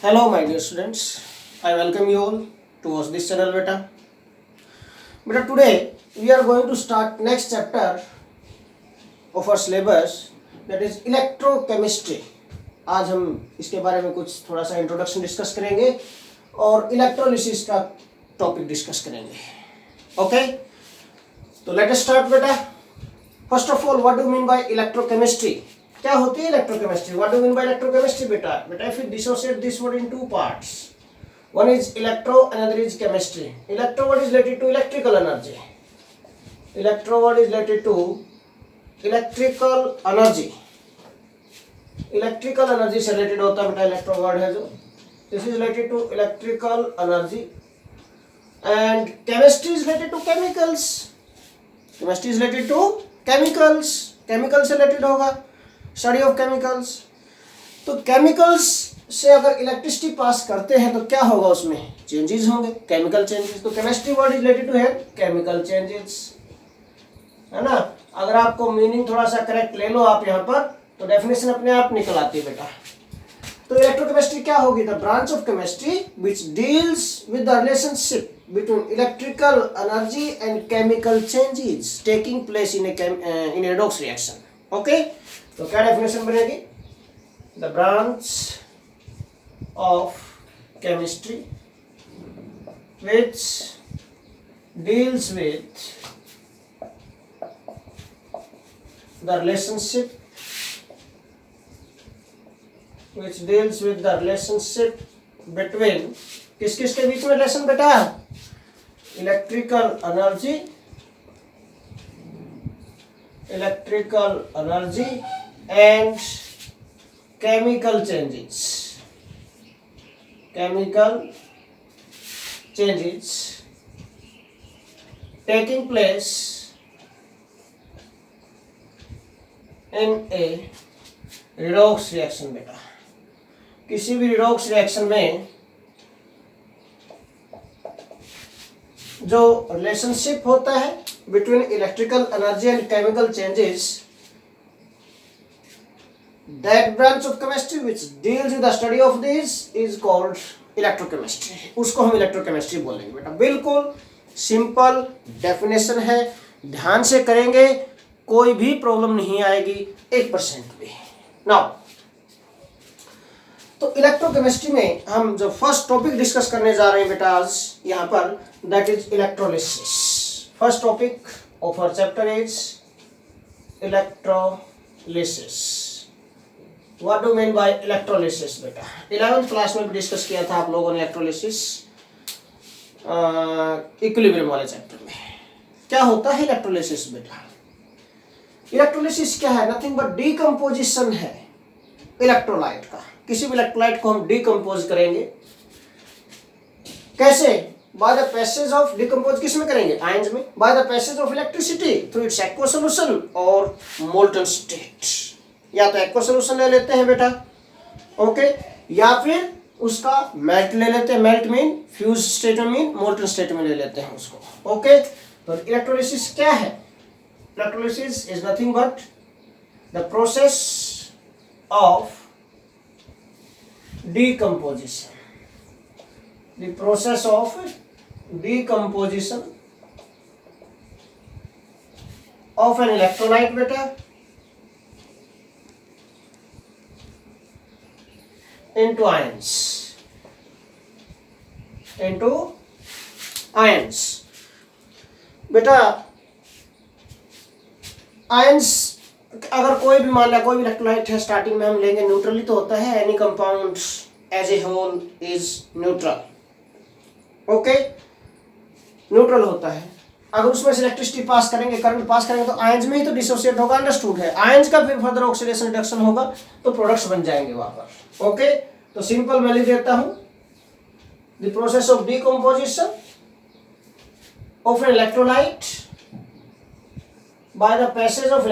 Hello, my dear students. I welcome you all to watch this channel, beta. Beta, today we are going to start next chapter of our syllabus, that is electrochemistry. आज हम इसके बारे में कुछ थोड़ा सा introduction discuss करेंगे और इलेक्ट्रोलिसिस का टॉपिक डिस्कस करेंगे. ओके, तो लेट अस स्टार्ट बेटा. First of all, what do mean bye electrochemistry? क्या होती है electrochemistry? What do mean bye electrochemistry बेटा? बेटा, if you dissociate this word in two parts, one is electro, another is chemistry. Electro word is related to electrical energy. Electro word is related to electrical energy. Electrical energy से related होता है बेटा electro word है जो. This is related to electrical energy. And chemistry is related to chemicals. Chemistry is related to chemicals. Chemical से related होगा, study of chemicals. तो chemicals से अगर इलेक्ट्रिसिटी पास करते हैं तो क्या होगा, उसमें चेंजेस होंगे, केमिकल चेंजेस. तो chemistry word is related to है केमिकल चेंजेस, है ना. अगर आपको मीनिंग थोड़ा सा करेक्ट ले लो आप यहाँ पर, तो डेफिनेशन अपने आप निकल आती है बेटा. तो इलेक्ट्रोकेमिस्ट्री क्या होगी? The branch of chemistry which deals with the relationship between electrical energy and chemical changes taking place in in redox reaction. Okay, तो क्या डेफिनेशन बनेगी? The branch of chemistry which deals with the relationship between किस किस के बीच में relation बेटा? Electrical energy and chemical changes taking place in a redox reaction बेटा. किसी भी redox reaction में जो रिलेशनशिप होता है between electrical energy and chemical changes, that branch of chemistry which deals with the study of this is called electrochemistry. उसको हम electrochemistry बोलेंगे बेटा. बिल्कुल सिंपल डेफिनेशन है, ध्यान से करेंगे कोई भी प्रॉब्लम नहीं आएगी 1% भी. नाउ, तो इलेक्ट्रोकेमिस्ट्री में हम जो फर्स्ट टॉपिक डिस्कस करने जा रहे हैं बेटा आज यहाँ पर, that is electrolysis. First topic of our chapter is electrolysis. What do you mean by electrolysis बेटा? 11th क्लास में भी डिस्कस किया था आप लोगों ने इलेक्ट्रोलिसिस इक्विलिब्रियम वाले चैप्टर में. क्या होता है इलेक्ट्रोलिसिस बेटा? इलेक्ट्रोलिसिस क्या है? नथिंग बट डीकम्पोजिशन है इलेक्ट्रोलाइट का. किसी भी इलेक्ट्रोलाइट को हम डीकम्पोज करेंगे. कैसे? Bye the passage of decompose किस में करेंगे? आयंस में. Bye the passage of electricity through it's aqueous solution और मोल्टन स्टेट. या तो एक्वा सोल्यूशन ले लेते हैं बेटा, ओके, या फिर उसका मेल्ट ले लेते हैं. मेल्ट मीन फ्यूज स्टेट में, मीन मोल्टन स्टेट में ले लेते हैं उसको. ओके, तो इलेक्ट्रोलिसिस क्या है? Electrolysis is nothing but the process of decomposition. The process of decomposition of an electrolyte बेटा into ions बेटा. आयंस अगर कोई भी मान लिया, कोई भी इलेक्ट्रोलाइट है, स्टार्टिंग में हम लेंगे न्यूट्रली तो होता है. Any compound as a whole is neutral. Okay, neutral होता है. अगर उसमें से इलेक्ट्रिसिटी पास करेंगे, करंट पास करेंगे, तो आयंस में ही तो डिसोसिएट होगा. अंडरस्टूड है. आयंस का फिर फर्दर ऑक्सीडेशन रिडक्शन होगा तो प्रोडक्ट्स बन जाएंगे वहां पर. ओके, तो सिंपल मैं लिख देता हूं, the process of decomposition of an electrolyte by the passage of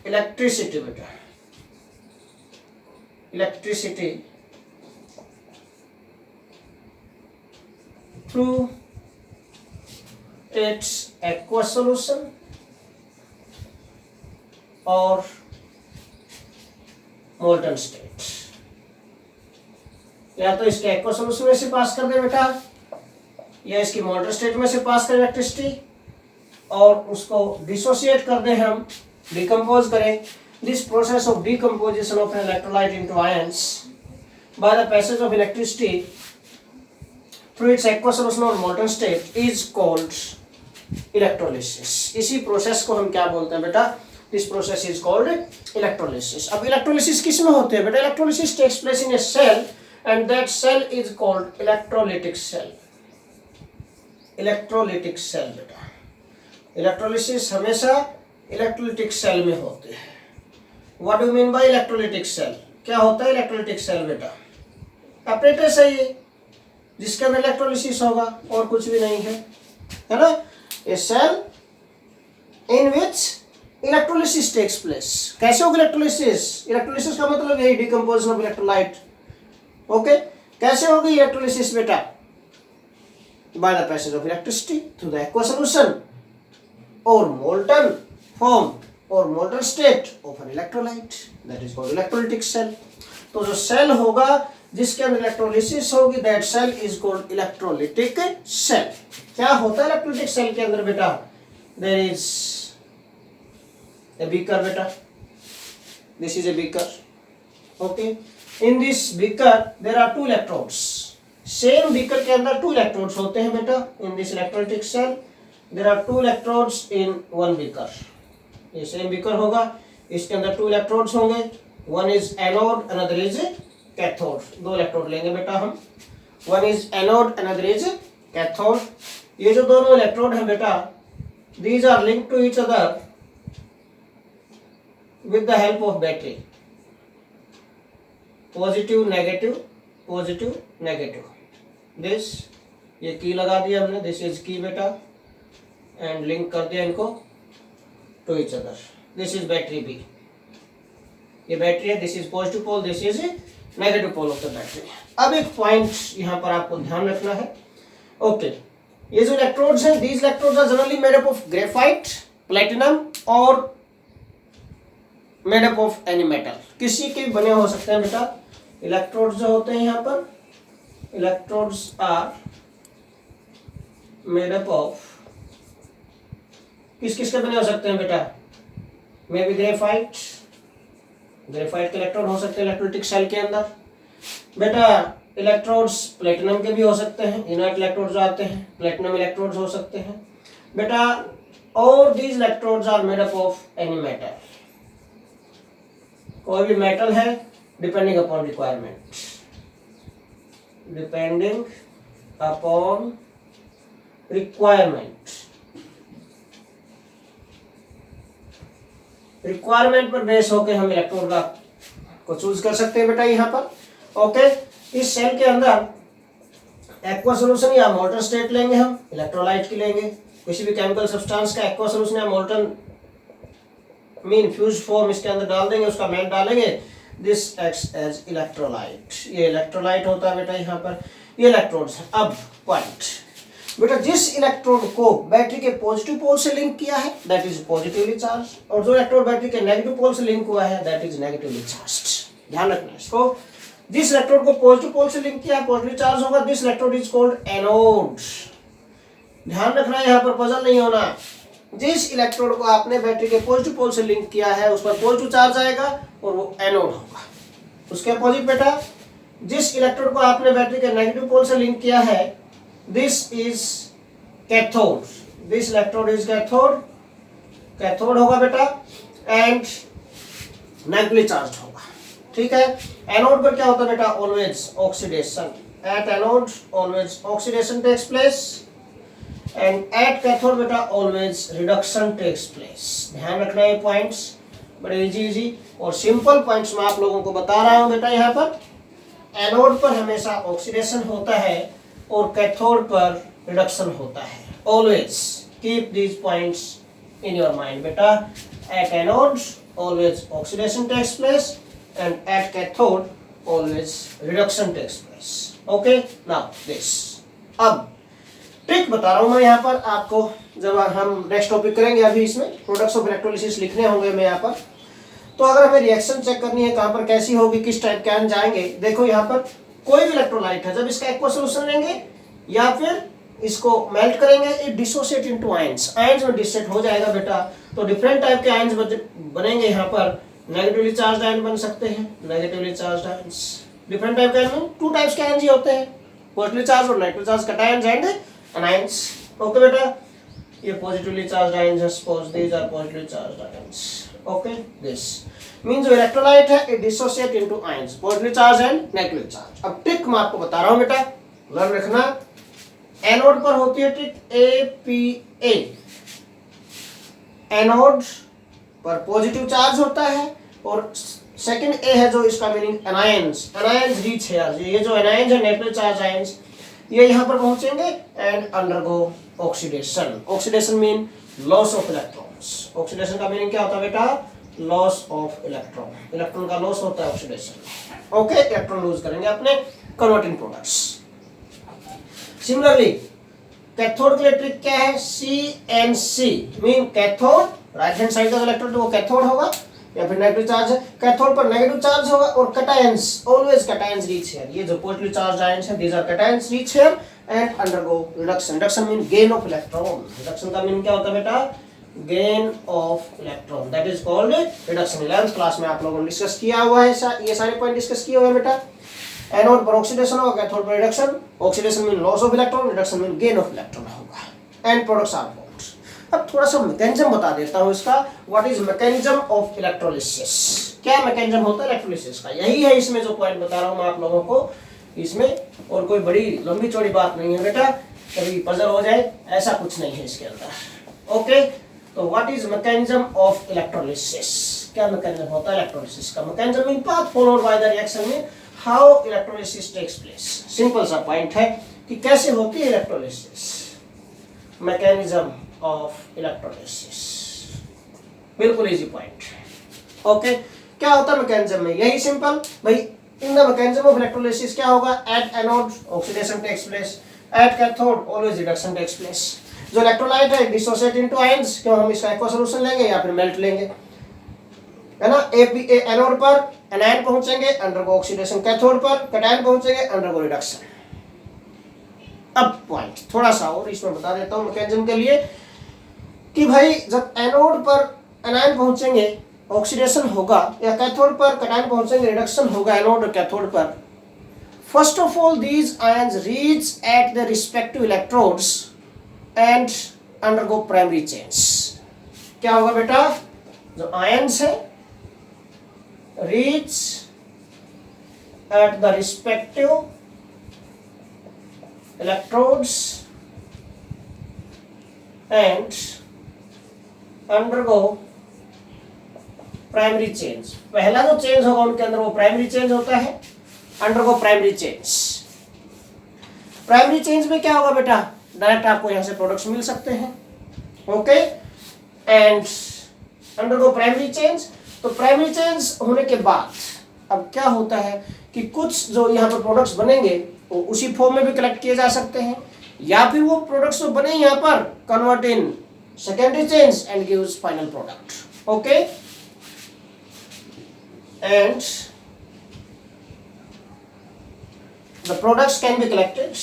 electricity, बेटा, electricity through its aqueous solution or molten state, या तो इसके एक्वा सॉल्यूशन में से पास कर दे बेटा, या इसकी मोल्टन स्टेट में से पास करें इलेक्ट्रिसिटी और उसको डिसोसिएट कर दें हम, डिकम्पोज करें. This process of decomposition of an electrolyte into ions by the passage of electricity through its aqua solution और molten state is called electrolysis. इसी प्रोसेस को हम क्या बोलते हैं बेटा? This process is called electrolysis. अब इलेक्ट्रोलिसिस किस में होते हैं बेटा? Electrolysis takes place in a cell and that cell is called electrolytic cell. Electrolytic cell बेटा, इलेक्ट्रोलिसिस हमेशा इलेक्ट्रोलिटिक सेल में होते हैं. What do mean by electrolytic cell? क्या होता है इलेक्ट्रोलिटिक सेल बेटा? apparatus है ये जिसके अंदर इलेक्ट्रोलिसिस होगा और कुछ भी नहीं है ना. ए सेल इन विच इलेक्ट्रोलिसिस टेक्स प्लेस. कैसे होगा इलेक्ट्रोलिसिस? इलेक्ट्रोलिसिस का मतलब यही डिकम्पोजिशन ऑफ इलेक्ट्रोलाइट. ओके, कैसे होगी इलेक्ट्रोलिसिस बेटा? by the passage of electricity through the aqueous solution or molten form or molten state of an electrolyte, that is called electrolytic cell. तो जो सेल होगा जिसके अंदर इलेक्ट्रोलिसिस होगी, that cell is called electrolytic cell. क्या होता है electrolytic cell के अंदर बेटा? there is a beaker बेटा, this is a beaker. okay, in this beaker there are two electrodes. Same beaker के अंदर 2 इलेक्ट्रोड्स होते हैं बेटा. In this electrolytic cell there are 2 electrodes in one beaker. ये सेम बीकर होगा, इसके अंदर 2 इलेक्ट्रोड्स होंगे. One is anode, another is cathode. 2 electrode लेंगे बेटा हम. One is anode, another is cathode. ये जो दोनों इलेक्ट्रोड हैं बेटा, these are linked to each other with the help of battery. Positive negative, positive negative. This, ये की लगा दिया हमने, दिस इज की बेटा, एंड लिंक कर दिया इनको to each other. This is battery B. ये बैटरी है, this is positive pole, this is negative pole of the battery. अब एक पॉइंट यहाँ पर आपको ध्यान रखना है. ओके, ये जो इलेक्ट्रोड्स हैं, these electrodes are generally made up of graphite, platinum और made up of any metal. किसी के बने हो सकते हैं बेटा. इलेक्ट्रोड्स जो होते हैं यहाँ पर, electrodes are made up of, किस किस के बने हो सकते हैं बेटा? मे बी ग्रेफाइट, ग्रेफाइट के इलेक्ट्रोड हो सकते हैं इलेक्ट्रोलिटिक सेल के अंदर बेटा. इलेक्ट्रोड्स प्लेटिनम के भी हो सकते हैं, इनर्ट इलेक्ट्रोड जो आते हैं, प्लेटिनम इलेक्ट्रोड्स हो सकते हैं बेटा. और these electrodes are made up of any metal. कोई भी मेटल है, depending upon requirement. Depending upon requirement. Requirement पर बेस होकर हम इलेक्ट्रोड का को चूज कर सकते हैं बेटा यहाँ पर. ओके, इस सेल के अंदर एक्वा सोल्यूशन या मोल्टन स्टेट लेंगे हम, इलेक्ट्रोलाइट की लेंगे. किसी भी केमिकल सब्सटेंस का एक्वा सोल्यूशन या मोल्टन मीन फ्यूज फॉर्म इसके अंदर डाल देंगे, उसका मेल्ट डालेंगे. This acts as electrolyte. ये इलेक्ट्रोलाइट होता है बेटा यहाँ पर. ये इलेक्ट्रोड्स हैं. अब पॉइंट बेटा, जिस इलेक्ट्रोड को बैटरी के पॉजिटिव पोल से लिंक किया है दैट इज पॉजिटिवली चार्ज, और जो इलेक्ट्रोड बैटरी के नेगेटिव पोल से लिंक हुआ है दैट इज नेगेटिवली चार्ज. ध्यान रखना इसको. जिस इलेक्ट्रोड को पॉजिटिव पोल से लिंक किया है पॉजिटिव चार्ज होगा. This electrode is called anode. ध्यान रखना है यहाँ पर, पजल नहीं होना. जिस इलेक्ट्रोड को आपने बैटरी के पॉजिटिव पोल से लिंक किया है उस पर पॉजिटिव चार्ज आएगा और वो एनोड होगा. उसके अपोजिट बेटा, जिस इलेक्ट्रोड को आपने बैटरी के नेगेटिव पोल से लिंक किया है this is cathode. This electrode is cathode. Cathode होगा बेटा एंड नेगेटिवली चार्ज होगा. ठीक है. एनोड पर क्या होता है बेटा? Always oxidation. At anode always oxidation takes place and at cathode बेटा ऑलवेज रिडक्शन टेक्स प्लेस. ध्यान रखना है पॉइंट्स, बड़े इजी और सिंपल पॉइंट्स मैं आप लोगों को बता रहा हूं बेटा. यहाँ पर एनोड पर हमेशा ऑक्सीडेशन होता है और कैथोड पर रिडक्शन होता है. Always keep these points in your mind बेटा. At anode always oxidation takes place and at cathode always reduction takes place. Okay, now this. अब ट्रिक बता रहा हूं मैं यहाँ पर आपको, जब हम नेक्स्ट टॉपिक करेंगे. अभी इसमें प्रोडक्ट्स ऑफ इलेक्ट्रोलिसिस लिखने होंगे मैं यहाँ पर. तो अगर हमें रिएक्शन चेक करनी है कहाँ पर कैसी होगी, किस टाइप के आयन जाएंगे, देखो यहाँ पर कोई भी इलेक्ट्रोलाइट है, जब इसका एक्वा सोल्यूशन लेंगे या फिर इसको मेल्ट करेंगे, it dissociate into ions, ions में डिसोसिएट हो जाएगा बेटा। तो डिफरेंट टाइप के आयंस बनेंगे यहाँ पर। नेगेटिवली चार्ज आयन बन सकते हैं, negatively charge ions, different type के आयन, टू टाइप्स के आयंस ही होते हैं, पॉजिटिवली चार्ज और negative charge cations and anions. Okay बेटा, ये पॉजिटिवली चार्ज आयंस है, suppose these are positively charge ions. Okay, this mean जो इलेक्ट्रोलाइट है it dissociate into ions, positively charge and negatively charge. अब ट्रिक मैं आपको बता रहा हूं बेटा, लर्न रखना। एनोड पर होती है ट्रिक APA, एनोड पर पॉजिटिव चार्ज होता है, और सेकंड ए है जो इसका मीनिंग एनायंस, एनायंस रीच है, ये जो एनायंस है नेगेटिव चार्ज आयंस, ये यहाँ पर पहुंचेंगे and undergo oxidation. Oxidation mean loss of electrons. Oxidation का मीनिंग क्या होता है बेटा, लॉस ऑफ इलेक्ट्रॉन, इलेक्ट्रॉन का लॉस होता है ऑक्सीडेशन। ओके, इलेक्ट्रॉन लूज करेंगे अपने कन्वर्टिंग प्रोडक्ट्स। सिमिलरली कैथोड के लिए ट्रिक क्या है, CNC mean cathode, right hand side का इलेक्ट्रोड वो कैथोड होगा या फिर नेगेटिव चार्ज है, कैथोड पर नेगेटिव चार्ज होगा, और cations always cations reach here, ये जो पॉजिटिव चार्ज आयंस है these are cations reach here and undergo reduction. Reduction mean gain of electron, reduction का मीन क्या होता है बेटा, gain of electron, that is called reduction. 11th class में आप लोगों ने डिस्कस किया हुआ है, ये सारे पॉइंट डिस्कस किए हुए हैं बेटा। एनोड पर ऑक्सीडेशन होगा, कैथोड पर reduction, oxidation mean loss of electron, reduction mean gain of electron होगा, एंड प्रोडक्ट्स आर बॉन्ड। अब थोड़ा सा मैकेनिज्म बता देता हूं इसका, what is mechanism of electrolysis, क्या मैकेनिज्म होता है इलेक्ट्रोलिसिस का, यही है इसमें जो पॉइंट बता रहा हूं मैं आप लोगों को इसमें, और कोई बड़ी लंबी चौड़ी बात नहीं है बेटा, कभी पजल हो जाए ऐसा कुछ नहीं है इसके अंदर। ओके, तो what is mechanism of electrolysis, क्या मैकेनिज्म होता है इलेक्ट्रोलिसिस का, mechanism mean path followed by the reaction में how electrolysis takes place. Simple सा पॉइंट है कि कैसे होती है इलेक्ट्रोलिसिस, मैकेनिज्म ऑफ इलेक्ट्रोलिसिस, बिल्कुल इजी पॉइंट। ओके, क्या होता है मैकेनिज्म में, यही सिंपल भाई, in the mechanism of electrolysis क्या होगा, at anode oxidation takes place, at cathode always reduction takes place. जो इलेक्ट्रोलाइट है डिसोसिएट इनटू आयंस, क्यों हम इसका एक्वा सॉल्यूशन लेंगे या फिर मेल्ट लेंगे, है ना। APA एनोड पर एनायन पहुंचेंगे, अंडरगो ऑक्सीडेशन, कैथोड पर कैटायन पहुंचेंगे, अंडरगो रिडक्शन। अब पॉइंट थोड़ा सा और इसमें बता देता हूं मैकेनिज्म के लिए कि भाई जब एनोड पर एनायन पहुंचेंगे ऑक्सीडेशन होगा, या कैथोड पर कैटायन पहुंचेंगे रिडक्शन होगा एनोड और कैथोड पर। First of all these ions reach at the respective electrodes and undergo primary change. क्या होगा बेटा, जो आयंस है reach at the respective electrodes and undergo primary change. पहला जो चेंज होगा उनके अंदर वो प्राइमरी चेंज होता है, undergo primary change. Primary change में क्या होगा बेटा, डायरेक्ट आपको यहां से प्रोडक्ट्स मिल सकते हैं। Okay, and undergo primary change. तो प्राइमरी चेंज होने के बाद अब क्या होता है कि कुछ जो यहाँ पर प्रोडक्ट्स बनेंगे वो उसी फॉर्म में भी कलेक्ट किए जा सकते हैं, या फिर वो प्रोडक्ट्स जो बने यहाँ पर convert in secondary change and gives final product. Okay, and the products can be collected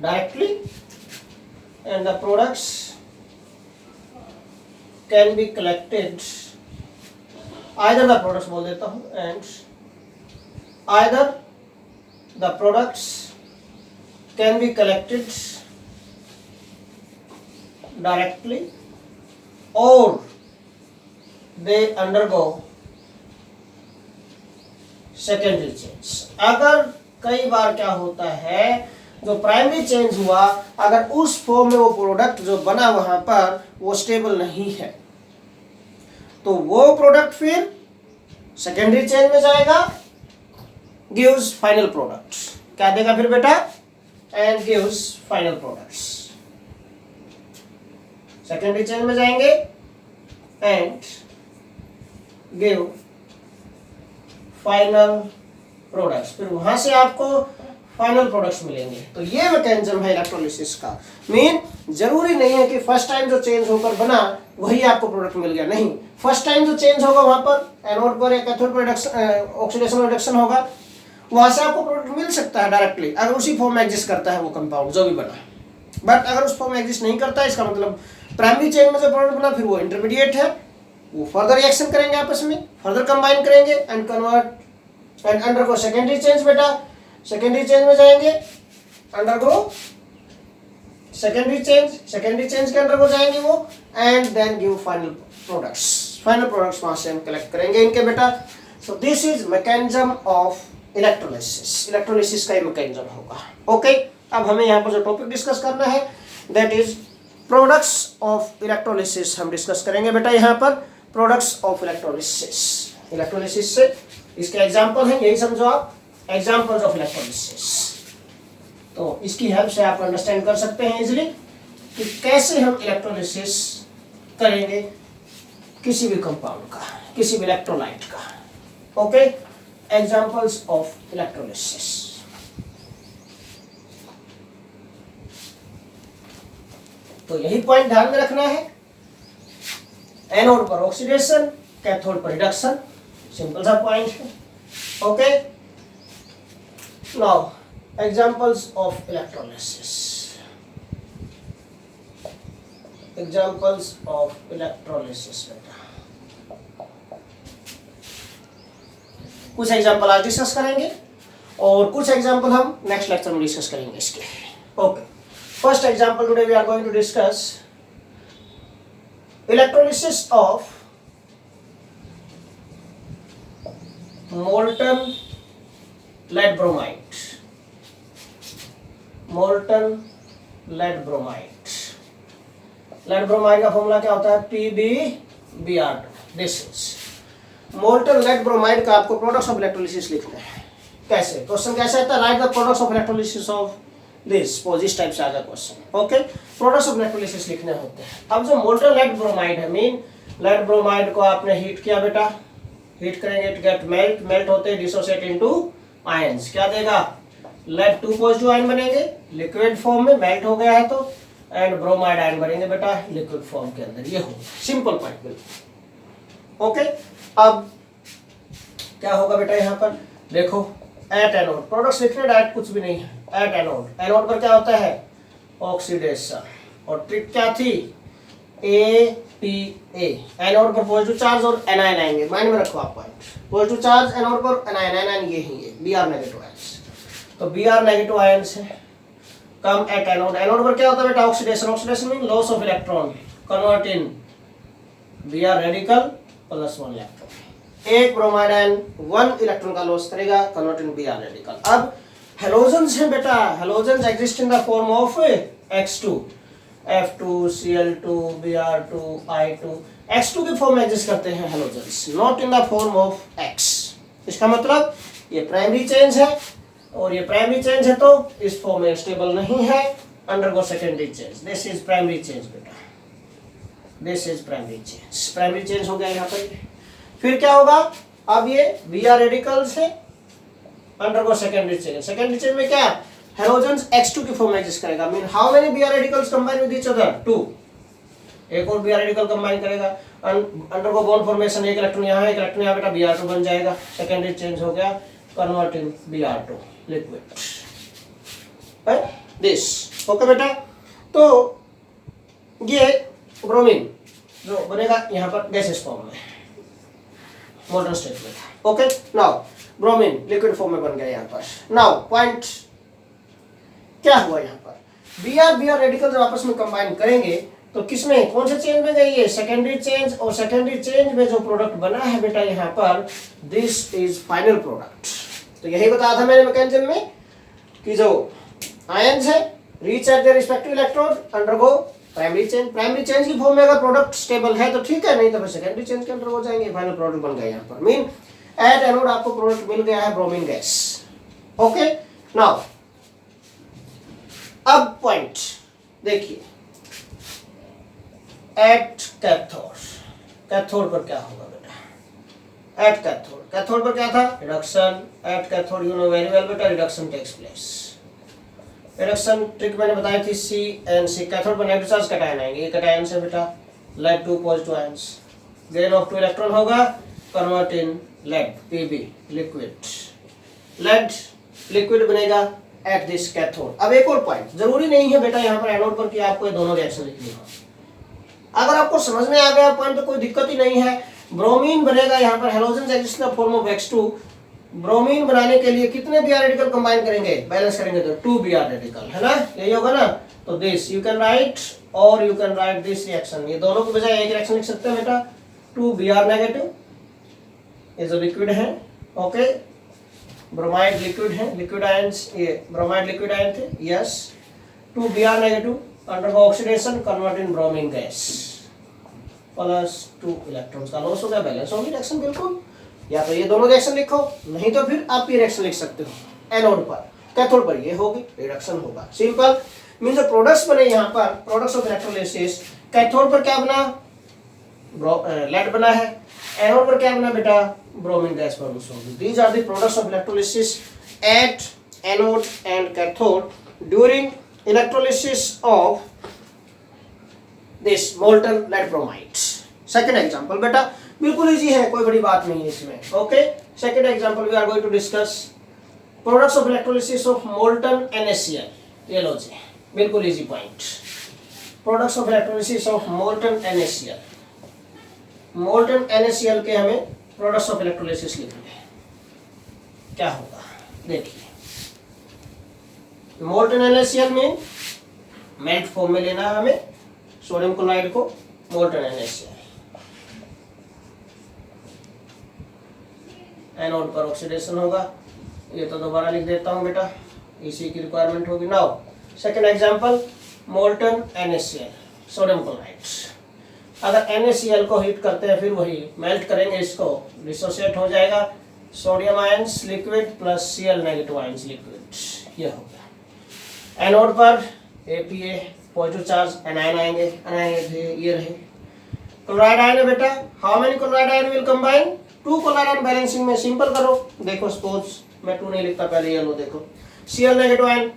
directly and the products can be collected, either the products बोल देता हूँ, and either the products can be collected directly or they undergo secondary change। अगर कई बार क्या होता है, जो primary change हुआ अगर उस फॉर्म में वो प्रोडक्ट जो बना वहां पर वो स्टेबल नहीं है, तो वो प्रोडक्ट फिर सेकेंडरी चेंज में जाएगा, गिव्स फाइनल प्रोडक्ट। क्या देगा फिर बेटा, and gives final products. Secondary change में जाएंगे एंड गिव फाइनल प्रोडक्ट्स। फिर वहां से आपको फाइनल प्रोडक्ट्स मिलेंगे। तो ये मैकेनिज्म है इलेक्ट्रोलिसिस का। मीन जरूरी नहीं है कि फर्स्ट टाइम जो चेंज होकर बना वही आपको प्रोडक्ट मिल गया, नहीं, फर्स्ट टाइम जो चेंज होगा वहां पर एनोड पर या कैथोड पर ऑक्सीडेशन रिडक्शन होगा, वहां से आपको प्रोडक्ट मिल सकता है डायरेक्टली, अगर उसी फॉर्म में एग्जिस्ट करता है वो कंपाउंड जो भी बना। बट अगर उस फॉर्म में एग्जिस्ट नहीं करता है, इसका मतलब प्राइमरी चेन में जो प्रोडक्ट बना फिर वो इंटरमीडिएट है, वो फर्दर रिएक्शन करेंगे आपस में, फर्दर कंबाइन करेंगे and convert and undergo secondary change. बेटा सेकेंडरी चेंज में जाएंगे, अंडरगो सेकेंडरी चेंज के अंडरगो जाएंगे वो, and then give final products वहां से हम कलेक्ट करेंगे इनके बेटा। So this is mechanism of electrolysis का ये मैकेनिज्म होगा। ओके, अब हमें यहाँ पर जो टॉपिक डिस्कस करना है that is products of electrolysis हम डिस्कस करेंगे बेटा। यहाँ पर प्रोडक्ट्स ऑफ इलेक्ट्रोलिसिस से इसके एग्जाम्पल हैं, यही समझो आप, एग्जाम्पल्स ऑफ इलेक्ट्रोलिसिस। तो इसकी हेल्प से आप अंडरस्टैंड कर सकते हैं इजिली कि कैसे हम इलेक्ट्रोलिसिस करेंगे किसी भी कंपाउंड का, किसी भी इलेक्ट्रोलाइट का। Okay, examples of electrolysis. तो यही पॉइंट ध्यान में रखना है, एनोड पर ऑक्सीडेशन, कैथोड पर रिडक्शन, सिंपल सा पॉइंट है। Okay, now examples of electrolysis. Examples of electrolysis बेटा, कुछ एग्जांपल आज डिस्कस करेंगे और कुछ एग्जांपल हम नेक्स्ट लेक्चर में डिस्कस करेंगे इसके। Okay, first example today we are going to discuss electrolysis of molten lead bromide. lead bromide का फॉर्मूला क्या होता है? PbBr2। This is molten lead bromide का आपको प्रोडक्ट्स ऑफ इलेक्ट्रोलिसिस लिखना है। कैसे? क्वेश्चन कैसे आता है? Right the products of electrolysis of this इस टाइप से आएगा question. Okay, products of electrolysis लिखने होते हैं। अब जो मोल्टन लेड ब्रोमाइड है, मीन लेड ब्रोमाइड को आपने हीट किया बेटा, हीट करेंगे इट गेट मेल्ट होते डिसोसिएट इनटू आयंस, क्या देगा? लेड 2 पॉजिटिव आयन बनेंगे लिक्विड फॉर्म में, मेल्ट हो गया है तो, एंड ब्रोमाइड आयन बनेंगे बेटा लिक्विड फॉर्म के अंदर। ये हो सिंपल पॉइंट बिल्कुल। ओके, अब क्या होगा बेटा यहाँ पर देखो, एट एनोड प्रोडक्ट्स लिखने डायरेक्ट कुछ भी नहीं है। एट एनोड पर क्या होता है? ऑक्सीडेशन, और ट्रिक क्या थी? APA, एनोड पर पॉजिटिव चार्ज और एनायन आएंगे, माइंड में रखो आप पॉइंट। पॉजिटिव चार्ज एनोड पर, एनायन ये ही है Br नेगेटिव आयंस। तो Br नेगेटिव आयंस है कम एट एनोड। एनोड पर क्या होता है बेटा? Oxidation mean loss of electron, convert in Br radical plus 1 electron. एक ब्रोमाइड आयन 1 इलेक्ट्रॉन का लॉस करेगा, कन्वर्ट इन Br रेडिकल। अब हेलोजेंस है बेटा, halogens exist in the form of X2, F2, Cl2, Br2, I2, X2 के form में exist करते हैं halogens, not in the form of X। इसका मतलब ये प्राइमरी चेंज है, और ये प्राइमरी चेंज है तो इस फॉर्म में स्टेबल नहीं है, undergo secondary change. This is primary change बेटा, दिस इज प्राइमरी चेंज हो गया यहाँ पर। फिर क्या होगा? अब ये Br रेडिकल से अंडरगो सेकेंडरी चेंज में क्या? हेलोजेंस X2 की फॉर्म में एग्जिस्ट करेगा। Mean how many Br radicals combine with each other? 2। एक और Br रेडिकल कंबाइन करेगा, अंडरगो बॉन्ड फॉर्मेशन, एक इलेक्ट्रॉन यहाँ है, एक इलेक्ट्रॉन यहाँ बेटा, Br2 बन जाएगा, सेकेंडरी चेंज हो गया, convert in Br2 liquid. This okay बेटा। तो ये ब्रोमीन जो बनेगा यहाँ पर गैसेस फॉर्म में, मोल्टन स्टेट में। Okay, now bromine liquid form में बन गया यहाँ पर। नाउ पॉइंट क्या हुआ यहाँ पर? Br रेडिकल जब आपस में कंबाइन करेंगे तो किसमें, कौन से चेंज में गई है? सेकेंडरी चेंज, और सेकेंडरी चेंज में जो प्रोडक्ट बना है बेटा यहाँ पर, दिस इज फाइनल प्रोडक्ट। तो यही बताया था मैंने मैकेनिज्म में कि जो आयंस है reach at their respective electrode, undergo primary change की फॉर्म में अगर प्रोडक्ट स्टेबल है तो ठीक है, नहीं तो फिर सेकेंडरी चेंज के अंदर हो जाएंगे, फाइनल प्रोडक्ट बन गया यहाँ पर। मीन एट एनोड आपको प्रोडक्ट मिल गया है ब्रोमीन गैस। ओके, नाउ अब पॉइंट देखिए, एट कैथोड पर क्या होगा बेटा? एट कैथोड, कैथोड पर क्या था reduction, at cathode you know very well बेटा reduction takes place. Reduction trick मैंने बताई थी सी एंड सी, कैथोड पर नेगेटिव चार्ज कटायन आएंगे, ये कटायन से बेटा lead 2 positive ions, gain of 2 electron होगा, convert in lead PB liquid, lead liquid बनेगा एट दिस कैथोड। अब एक और पॉइंट, जरूरी नहीं है बेटा यहाँ पर एनोड पर कि आपको ये दोनों रिएक्शन लिखनी हो, अगर आपको समझ में आ गया पॉइंट तो कोई दिक्कत ही नहीं है। ब्रोमीन बनेगा यहाँ पर, halogen exist in the form of X2, bromine बनाने के लिए कितने Br रेडिकल कंबाइन करेंगे, बैलेंस करेंगे तो 2 Br रेडिकल, है ना, यही होगा ना। तो दिस यू कैन राइट और you can right this reaction, ये दोनों के बजाय एक रिएक्शन लिख सकते हैं बेटा, 2 Br नेगेटिव, ये जो लिक्विड है, ओके, ब्रोमाइड लिक्विड है, लिक्विड आयंस, ये ब्रोमाइड लिक्विड आयन थे, yes, 2 Br negative undergo oxidation, convert in bromine gas, plus 2 electrons का लॉस हो गया, बैलेंस होगी रिएक्शन बिल्कुल। या तो ये दोनों रिएक्शन लिखो, नहीं तो फिर आप ये रिएक्शन लिख सकते हो एनोड पर, कैथोड पर ये होगी रिडक्शन होगा, सिंपल। मीन जो प्रोडक्ट्स बने यहाँ पर, प्रोडक्ट्स ऑफ इलेक्ट्रोलिसिस, कैथोड पर क्या बना, लेड बना है, एनोड पर क्या बना बेटा, ब्रोमीन गैस प्रोड्यूस होगी। These are the products of electrolysis at anode and cathode during electrolysis of this molten lead bromide. Second example बेटा बिल्कुल इजी है, कोई बड़ी बात नहीं है इसमें, okay. Second example we are going to discuss products of electrolysis of molten NaCl, ये लो जी बिल्कुल easy point, products of electrolysis of molten NaCl, molten NaCl के हमें प्रोडक्ट्स ऑफ इलेक्ट्रोलिसिस लिखने, क्या होगा देखिए, मोल्टन NaCl में मेल्ट फॉर्म में लेना है हमें सोडियम क्लोराइड को, मोल्टन NaCl, एनोड पर ऑक्सीडेशन होगा, ये तो दोबारा लिख देता हूं बेटा, इसी की रिक्वायरमेंट होगी। Now second example molten NaCl, sodium chloride, अगर NaCl को हीट करते हैं फिर वही मेल्ट करेंगे, इसको डिसोसिएट हो जाएगा, sodium ions liquid plus Cl negative ions liquid, ये हो गया। एनोड पर APA पॉजिटिव चार्ज, एनायन आएंगे, एनायन ये रहे, क्लोराइड आयन है बेटा, how many chloride ion will combine, 2 chloride ion balancing में, सिंपल करो, देखो सपोज मैं 2 नहीं लिखता, पहले ये लो देखो, Cl नेगेटिव आयन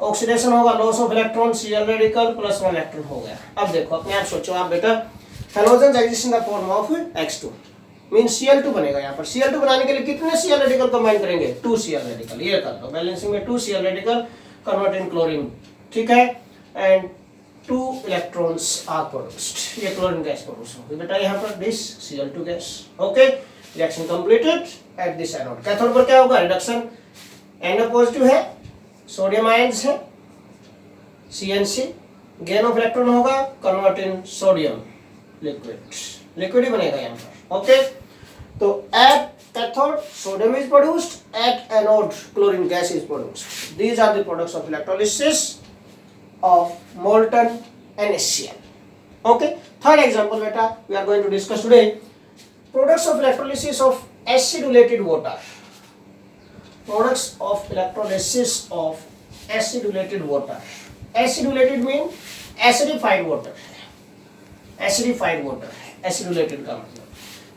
ऑक्सीडेशन होगा, loss of electron, Cl radical plus 1 electron हो गया। अब देखो अपने आप सोचो आप बेटा, halogen exist in the form of X2 mean Cl2 बनेगा, यहाँ पर Cl2 बनाने के लिए कितने Cl रेडिकल कंबाइन करेंगे, 2 Cl रेडिकल, ये कर दो बैलेंसिंग में, 2 Cl radical convert in chlorine, ठीक है, एंड 2 इलेक्ट्रॉन्स आर प्रोड्यूस्ड, ये क्लोरीन गैस प्रोड्यूस होगी बेटा यहाँ पर, this Cl2 gas, okay. Reaction completed at this anode. Cathode पर क्या होगा, रिडक्शन, Na पॉजिटिव है, सोडियम आयंस है, CnC, गेन ऑफ इलेक्ट्रॉन होगा, convert in sodium liquid, liquid ही बनेगा यहाँ पर, ओके। तो at cathode sodium is produced, at anode chlorine gas is produced, these are the products of electrolysis of molten NaCl, okay. Third example beta we are going to discuss today, products of electrolysis of acidulated water, products of electrolysis of acidulated water, acidulated mean acidified water, acidified water, acidulated का मतलब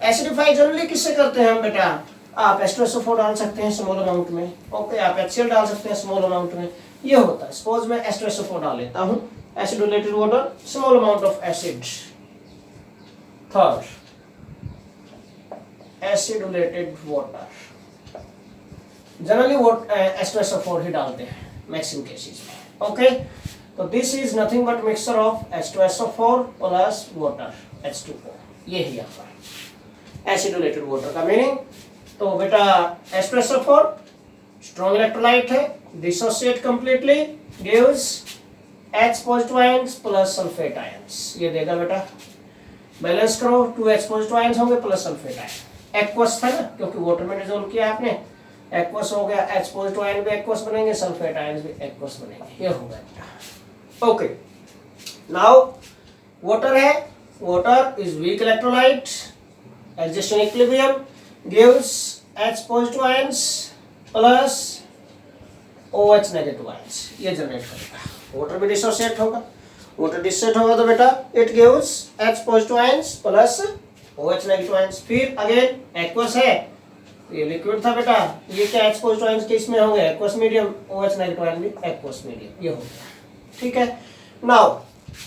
acidify generally किससे करते हैं हम बेटा, आप H2SO4 डाल सकते हैं स्मॉल अमाउंट में, ओके, आप HCl डाल सकते हैं स्मॉल अमाउंट में, ये होता है। सपोज मैं H2SO4 डाल लेता हूं, acidulated water, small amount of acid, third acidulated water, generally H2SO4 ही डालते हैं मैक्सिमम केसेस में, ओके। तो this is nothing but mixture of H2SO4 plus water H2O, ये है यहाँ पर एसिडुलेटेड वाटर का मीनिंग। तो बेटा H2SO4 स्ट्रॉन्ग इलेक्ट्रोलाइट है, dissociate completely, gives H positive ions plus sulphate ions, ये देगा बेटा, बैलेंस करो, 2H पॉजिटिव आयंस होंगे प्लस सल्फेट आयन, एक्वस था ना क्योंकि वाटर में डिसॉल्व किया आपने, एक्वस हो गया, H पॉजिटिव आयन भी एक्वस बनेंगे, सल्फेट आयंस भी एक्वस बनेंगे, ये हो गया बेटा, ओके। नाउ वाटर है, water is weak electrolyte, exist in equilibrium, gives H positive ions plus OH negative ions, ये जनरेट करेगा, वाटर भी डिसोसिएट होगा, वाटर डिसोसिएट होगा तो बेटा it gives H positive ions plus OH negative ions. फिर again aqueous है, ये लिक्विड था बेटा, ये क्या एक्सपोज्ड आयंस के इसमें होंगे aqueous medium, OH negative ion भी एक्वस मीडियम, ये हो गया। ठीक है, नाउ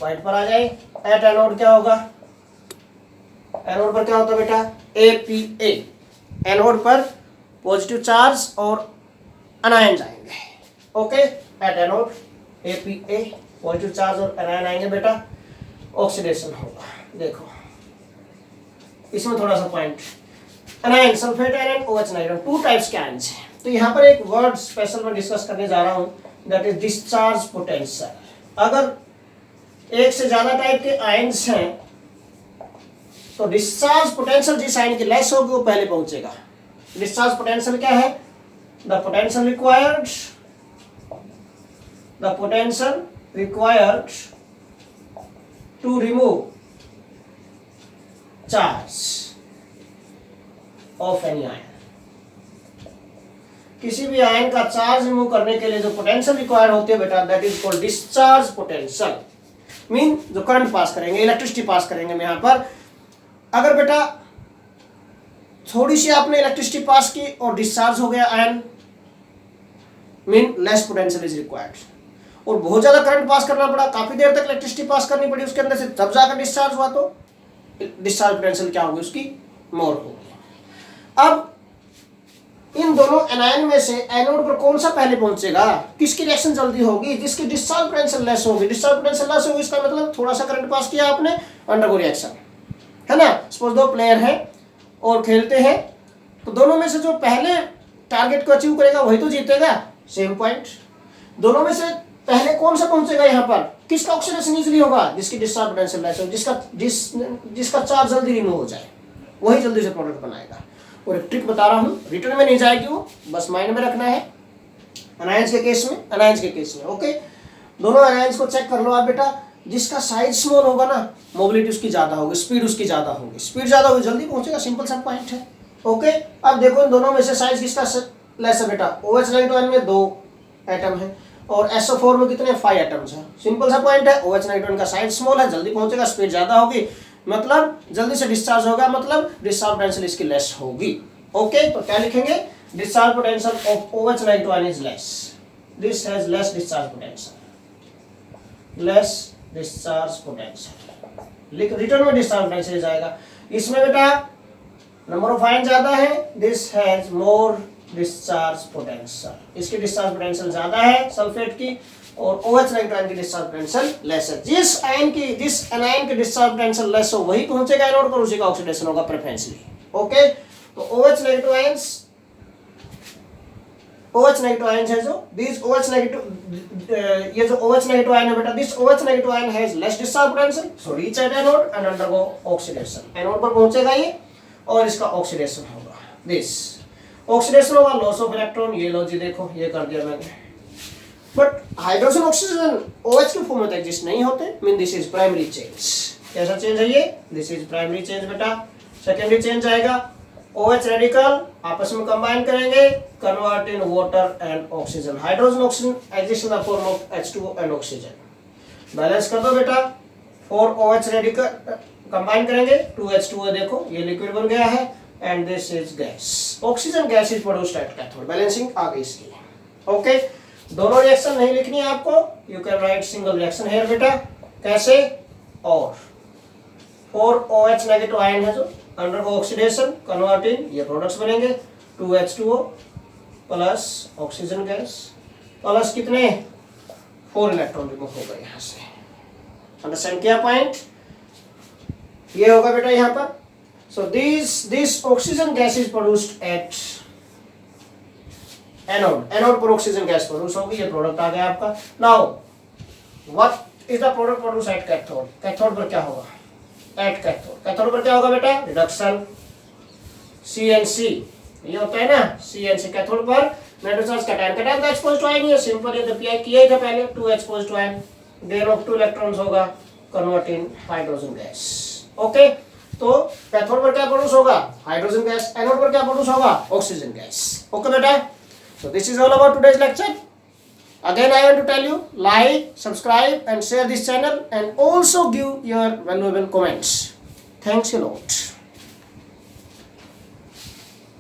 पॉइंट पर आ जाए। एट एनोड क्या होगा, एनोड पर क्या होता है बेटा, APA। एनोड पर पॉजिटिव चार्ज और अनायन आएंगे। Okay, at anode APA positive charge और अनायन आएंगे बेटा, ऑक्सीडेशन होगा। देखो इसमें थोड़ा सा point, अनायन sulphate ion, OH nitrogen, to types के आयंस हैं। तो यहाँ पर एक वर्ड स्पेशल मैं डिस्कस करने जा रहा हूँ, दैट इज डिस्चार्ज पोटेंशियल। अगर एक से ज्यादा टाइप के आयंस हैं तो डिस्चार्ज पोटेंशियल जिस आयन की लेस होगी वो पहले पहुंचेगा। डिस्चार्ज पोटेंशियल क्या है, the potential required to remove charge of any ion. किसी भी आयन का चार्ज रिमूव करने के लिए जो पोटेंशियल रिक्वायर होती है बेटा, that is called discharge potential. Mean जो करंट पास करेंगे, इलेक्ट्रिसिटी पास करेंगे। यहाँ पर अगर बेटा थोड़ी सी आपने इलेक्ट्रिसिटी पास की और डिस्चार्ज हो गया ion, mean less potential is required. और बहुत ज्यादा करंट पास करना पड़ा, काफी देर तक इलेक्ट्रिसिटी पास करनी पड़ी उसके अंदर से, तब जाकर डिस्चार्ज हुआ, तो डिस्चार्ज पोटेंशियल क्या होगी उसकी, मोर होगी। अब इन दोनों एनायन में से एनोड पर कौन सा पहले पहुंचेगा, किसकी रिएक्शन जल्दी होगी, जिसकी डिस्चार्ज पोटेंशियल लेस होगी। डिस्चार्ज पोटेंशियल लेस होगी इसका मतलब थोड़ा सा करंट पास किया आपने, अंडरगो रिएक्शन, है ना। सपोज दो प्लेयर हैं और खेलते हैं, तो दोनों में से जो पहले टारगेट को अचीव करेगा वही तो जीतेगा। सेम पॉइंट, दोनों में से पहले कौन सा पहुंचेगा यहाँ पर, किसका ऑक्सीडेशन इजीली होगा, जिसकी डिस्चार्ज पोटेंशियल लेस हो, जिसका चार्ज जल्दी रिमूव हो जाए, वही जल्दी से प्रोडक्ट बनाएगा। और एक ट्रिक बता रहा हूँ, रिटर्न में नहीं जाएगी वो, बस माइंड में रखना है। अनायंस के केस में ओके, दोनों अनायंस को चेक कर लो आप बेटा। जिसका साइज स्मॉल होगा ना, मोबिलिटी उसकी ज्यादा होगी, स्पीड उसकी ज्यादा होगी, स्पीड ज्यादा होगी जल्दी पहुंचेगा, सिंपल सा पॉइंट है। ओके, अब देखो इन दोनों में से साइज किसका लेस है बेटा, OH नेगेटिव आयन में 2 एटम है और SO4 में कितने 5 एटम्स हैं। सिंपल सा पॉइंट है, OH नेगेटिव का साइज स्मॉल है, जल्दी पहुंचेगा, स्पीड ज्यादा होगी, मतलब जल्दी से डिस्चार्ज होगा, मतलब डिस्चार्ज पोटेंशियल इसकी लेस होगी। ओके, तो क्या लिखेंगे, discharge potential of OH negative ion is less, this has less discharge potential, less discharge potential. Return में डिस्चार्ज पोटेंशियल जाएगा। इसमें बेटा नंबर ऑफ आयन ज्यादा है, this has more discharge potential, इसकी डिस्चार्ज पोटेंशियल ज्यादा है सल्फेट की, और OH नेगेटिव आयन की डिस्चार्ज पोटेंशियल लेस है। जिस एनायन की डिस्चार्ज पोटेंशियल लेस हो वही पहुंचेगा एनोड पर, उसी का ऑक्सीडेशन होगा प्रेफरेंशियली। ओके, तो OH नेगेटिव आयंस है जो दिस OH नेगेटिव, ये जो OH नेगेटिव आयन है बेटा, this OH negative ion has less discharge potential, so reach at anode and undergo oxidation. Anode पर पहुंचेगा ये और इसका ऑक्सीडेशन होगा, दिस ऑक्सीडेशन होगा, लॉस ऑफ इलेक्ट्रॉन। ये लो जी, देखो ये कर दिया मैंने। बट हाइड्रोजन ऑक्सीजन OH के फॉर्म में एग्जिस्ट नहीं होते, mean this is primary change. कैसा चेंज है ये, दिस इज प्राइमरी चेंज बेटा। सेकेंडरी चेंज आएगा, OH रेडिकल आपस में कंबाइन करेंगे, convert in water and oxygen. Hydrogen oxygen exist in the form of H2O and oxygen. Balance कर दो बेटा, 4 OH रेडिकल कंबाइन करेंगे, 2 H2O, देखो ये लिक्विड बन गया है, and this is gas. Oxygen gas is produced at cathode, balancing आ गई इसकी। ओके, दोनों रिएक्शन नहीं लिखनी है आपको, you can write single reaction here बेटा। कैसे, और 4 OH नेगेटिव आयन है जो अंडरगो ऑक्सीडेशन, कन्वर्टिंग, ये प्रोडक्ट्स बनेंगे, 2 H2O plus oxygen gas plus कितने 4 इलेक्ट्रॉन रिमूव हो गए यहाँ से। अंडरस्टैंड किया पॉइंट, ये होगा बेटा यहाँ पर। So this oxygen gas is produced at anode, anode पर ऑक्सीजन गैस प्रोड्यूस होगी, ये प्रोडक्ट आ गया आपका। Now what is the product produce at cathode, cathode पर क्या होगा, एट कैथोड पर क्या होगा बेटा, रिडक्शन CNC, ये होता है ना CNC। कैथोड पर नेगेटिव चार्ज कैटायन का एक्सपोज्ड टू आयन, ये सिंपल, ये तो पीआई किया ही था पहले, 2 exposed to ion, gain of 2 electrons होगा, convert in hydrogen gas. Okay, तो कैथोड पर क्या प्रोड्यूस होगा, हाइड्रोजन गैस, एनोड पर क्या प्रोड्यूस होगा, ऑक्सीजन गैस। ओके बेटा, so this is all about today's lecture. Again I want to tell you, like, subscribe and share this channel, and also give your valuable comments. Thanks a lot.